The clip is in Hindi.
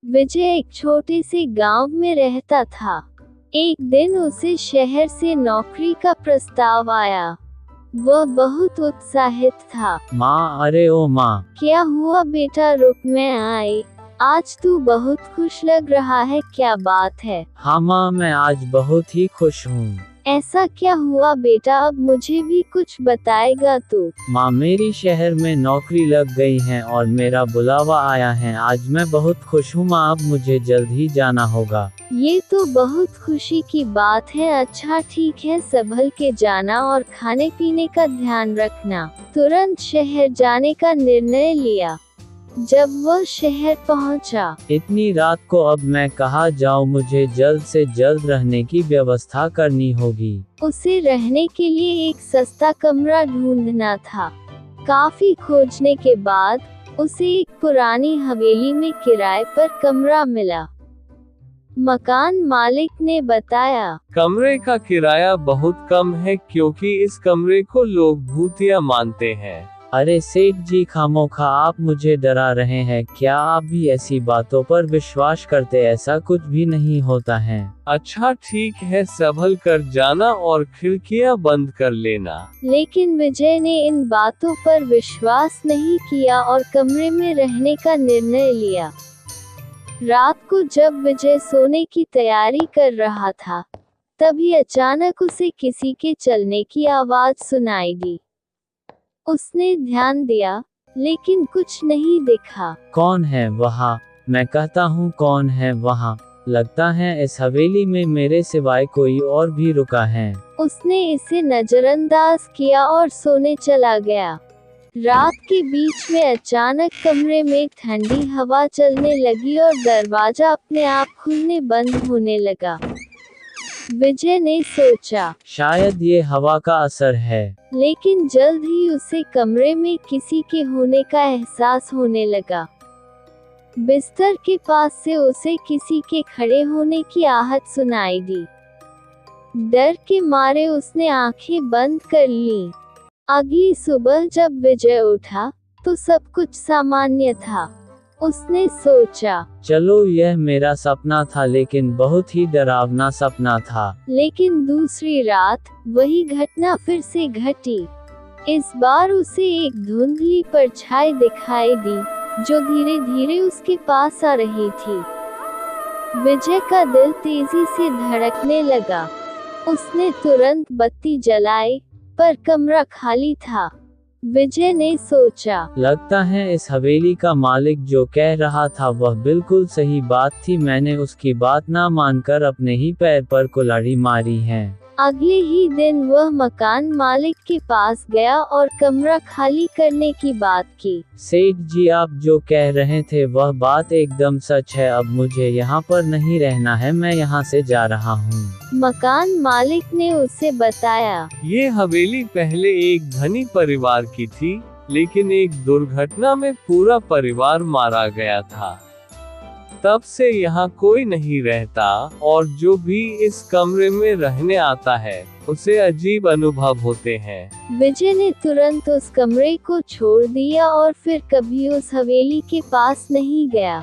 विजय एक छोटे से गांव में रहता था। एक दिन उसे शहर से नौकरी का प्रस्ताव आया। वह बहुत उत्साहित था। माँ, अरे ओ माँ। क्या हुआ बेटा, रुक मैं आई। आज तू बहुत खुश लग रहा है, क्या बात है? हाँ माँ, मैं आज बहुत ही खुश हूँ। ऐसा क्या हुआ बेटा, अब मुझे भी कुछ बताएगा तू? माँ, मेरी शहर में नौकरी लग गई है और मेरा बुलावा आया है। आज मैं बहुत खुश हूँ माँ, अब मुझे जल्द ही जाना होगा। ये तो बहुत खुशी की बात है। अच्छा ठीक है, संभल के जाना और खाने पीने का ध्यान रखना। तुरंत शहर जाने का निर्णय लिया। जब वह शहर पहुंचा, इतनी रात को अब मैं कहाँ जाऊँ, मुझे जल्द से जल्द रहने की व्यवस्था करनी होगी। उसे रहने के लिए एक सस्ता कमरा ढूंढना था। काफी खोजने के बाद उसे एक पुरानी हवेली में किराए पर कमरा मिला। मकान मालिक ने बताया, कमरे का किराया बहुत कम है क्योंकि इस कमरे को लोग भूतिया मानते हैं। अरे सेठ जी, खामोखा आप मुझे डरा रहे हैं। क्या आप भी ऐसी बातों पर विश्वास करते? ऐसा कुछ भी नहीं होता है। अच्छा ठीक है, संभल कर जाना और खिड़कियां बंद कर लेना। लेकिन विजय ने इन बातों पर विश्वास नहीं किया और कमरे में रहने का निर्णय लिया। रात को जब विजय सोने की तैयारी कर रहा था, तभी अचानक उसे किसी के चलने की आवाज सुनाई दी। उसने ध्यान दिया, लेकिन कुछ नहीं दिखा। कौन है वहाँ? मैं कहता हूँ कौन है वहाँ? लगता है इस हवेली में मेरे सिवाय कोई और भी रुका है। उसने इसे नजरअंदाज किया और सोने चला गया। रात के बीच में अचानक कमरे में ठंडी हवा चलने लगी और दरवाजा अपने आप खुलने बंद होने लगा। विजय ने सोचा, शायद ये हवा का असर है। लेकिन जल्द ही उसे कमरे में किसी के होने का एहसास होने लगा। बिस्तर के पास से उसे किसी के खड़े होने की आहट सुनाई दी। डर के मारे उसने आंखें बंद कर लीं। अगली सुबह जब विजय उठा, तो सब कुछ सामान्य था। उसने सोचा, चलो यह मेरा सपना था, लेकिन बहुत ही डरावना सपना था। लेकिन दूसरी रात वही घटना फिर से घटी। इस बार उसे एक धुंधली परछाई दिखाई दी, जो धीरे धीरे उसके पास आ रही थी। विजय का दिल तेजी से धड़कने लगा। उसने तुरंत बत्ती जलाई, पर कमरा खाली था। विजय ने सोचा, लगता है इस हवेली का मालिक जो कह रहा था वह बिल्कुल सही बात थी। मैंने उसकी बात ना मानकर अपने ही पैर पर कुल्हाड़ी मारी है। अगले ही दिन वह मकान मालिक के पास गया और कमरा खाली करने की बात की। सेठ जी, आप जो कह रहे थे वह बात एकदम सच है। अब मुझे यहाँ पर नहीं रहना है, मैं यहाँ से जा रहा हूँ। मकान मालिक ने उसे बताया, ये हवेली पहले एक धनी परिवार की थी, लेकिन एक दुर्घटना में पूरा परिवार मारा गया था। तब से यहाँ कोई नहीं रहता, और जो भी इस कमरे में रहने आता है उसे अजीब अनुभव होते हैं। विजय ने तुरंत उस कमरे को छोड़ दिया और फिर कभी उस हवेली के पास नहीं गया।